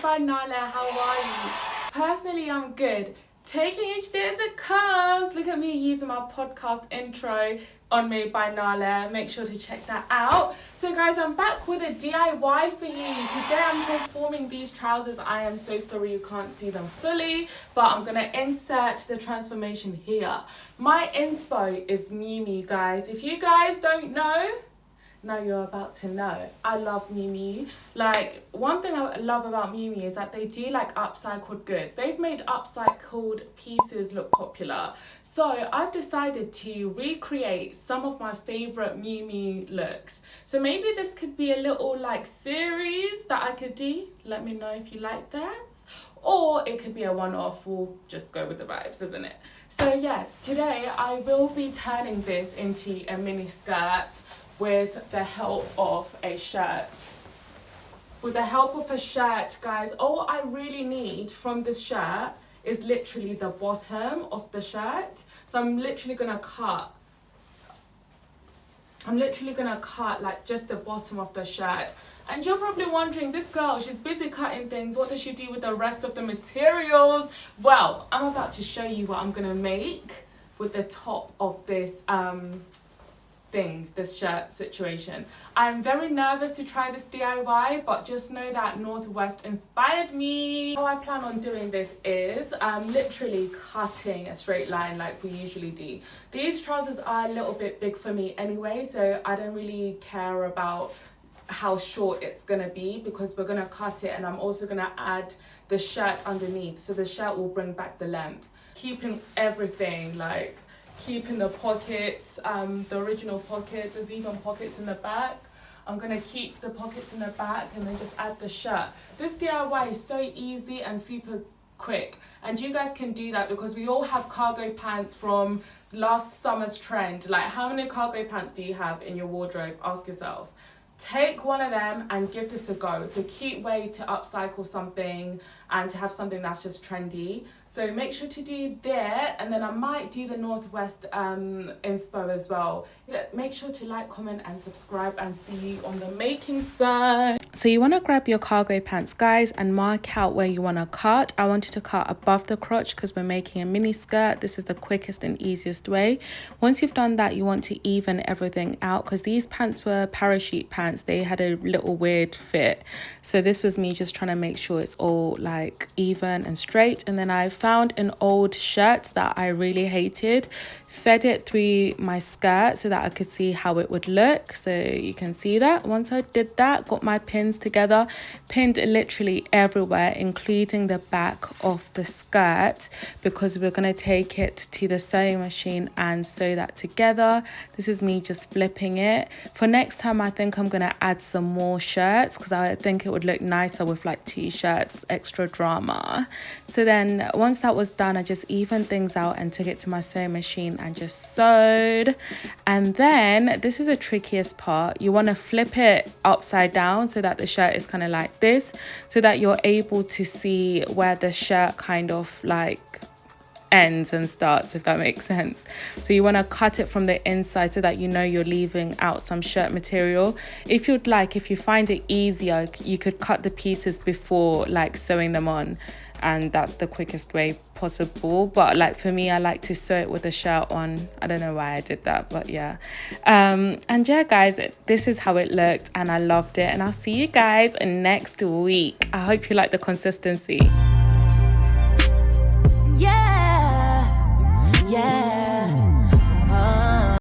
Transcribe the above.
by Nala. How are you? Personally, I'm good. Taking each day as it comes. Look at me using my podcast intro on Made by Nala. Make sure to check that out. So guys, I'm back with a DIY for you. Today I'm transforming these trousers. I am so sorry you can't see them fully, but I'm going to insert the transformation here. My inspo is MiuMiu, guys. If you guys don't know, now you're about to know. I love MiuMiu. Like, one thing I love about MiuMiu is that they do like upcycled goods. They've made upcycled pieces look popular. So I've decided to recreate some of my favorite MiuMiu looks. So maybe this could be a little like series that I could do. Let me know if you like that. Or it could be a one-off. We'll just go with the vibes, isn't it? So yeah, today I will be turning this into a mini skirt with the help of a shirt. With the help of a shirt, guys, all I really need from this shirt is literally the bottom of the shirt. So I'm literally gonna cut like just the bottom of the shirt. And you're probably wondering, this girl, she's busy cutting things. What does she do with the rest of the materials? Well, I'm about to show you what I'm gonna make with the top of this this shirt situation. I'm very nervous to try this DIY, but just know that Northwest inspired me. How I plan on doing this is literally cutting a straight line like we usually do. These trousers are a little bit big for me anyway, so I don't really care about how short it's gonna be because we're gonna cut it, and I'm also gonna add the shirt underneath, so the shirt will bring back the length, keeping everything like keeping the pockets, the original pockets. There's even pockets in the back. I'm gonna keep the pockets in the back and then just add the shirt. This DIY is so easy and super quick, and you guys can do that because we all have cargo pants from last summer's trend. Like, how many cargo pants do you have in your wardrobe? Ask yourself. Take one of them and give this a go. It's a cute way to upcycle something and to have something that's just trendy. So make sure to do that, and then I might do the Northwest inspo as well. Make sure to like, comment and subscribe, and see you on the making side. So you want to grab your cargo pants, guys, and mark out where you want to cut. I wanted to cut above the crotch because we're making a mini skirt. This is the quickest and easiest way. Once you've done that, you want to even everything out because these pants were parachute pants. They had a little weird fit. So this was me just trying to make sure it's all like even and straight. And then I found an old shirt that I really hated, fed it through my skirt so that I could see how it would look. So you can see that. Once I did that, got my pins together, pinned literally everywhere, including the back of the skirt, because we're going to take it to the sewing machine and sew that together. This is me just flipping it. For next time, I think I'm going to add some more shirts because I think it would look nicer with like two shirts, extra drama. So then once that was done, I just evened things out and took it to my sewing machine and just sewed. And then this is the trickiest part. You want to flip it upside down so that the shirt is kind of like this, so that you're able to see where the shirt kind of like ends and starts, if that makes sense. So you want to cut it from the inside so that you know you're leaving out some shirt material. If you'd like, if you find it easier, you could cut the pieces before like sewing them on, and that's the quickest way possible. But like for me, I like to sew it with the shirt on. I don't know why I did that, but yeah. And yeah, guys, this is how it looked and I loved it, and I'll see you guys next week. I hope you like the consistency.